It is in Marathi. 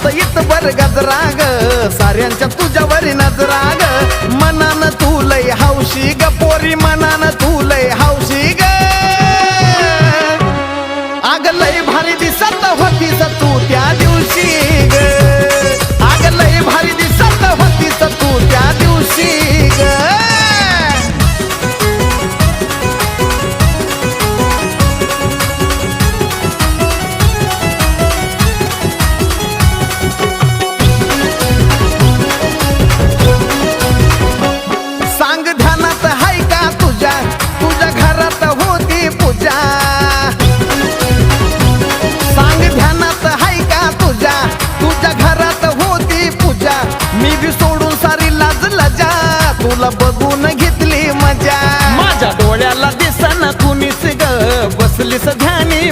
हातात इतभर गजरा ग साऱ्यांच्या तुझ्यावर नजरा ग मनानं तू लय हौशी ग पोरी मनानं तू लय हौशी ग आग लय भारी दिसत होतीस तू त्या दिवशी ग आग लय भारी दिसत होतीस तू त्या दिवशी ग सांग ध्यानात हाय का तुझ्या तुझ्या घरात होती पूजा सांग ध्यानात हाय का तुझ्या तुझ्या घरात होती पूजा मी बी सोडून सारी लाज लजा तुला बघून घेतली मजा माझ्या डोळ्याला दिसना कुणीच ग बसलीस ध्यानी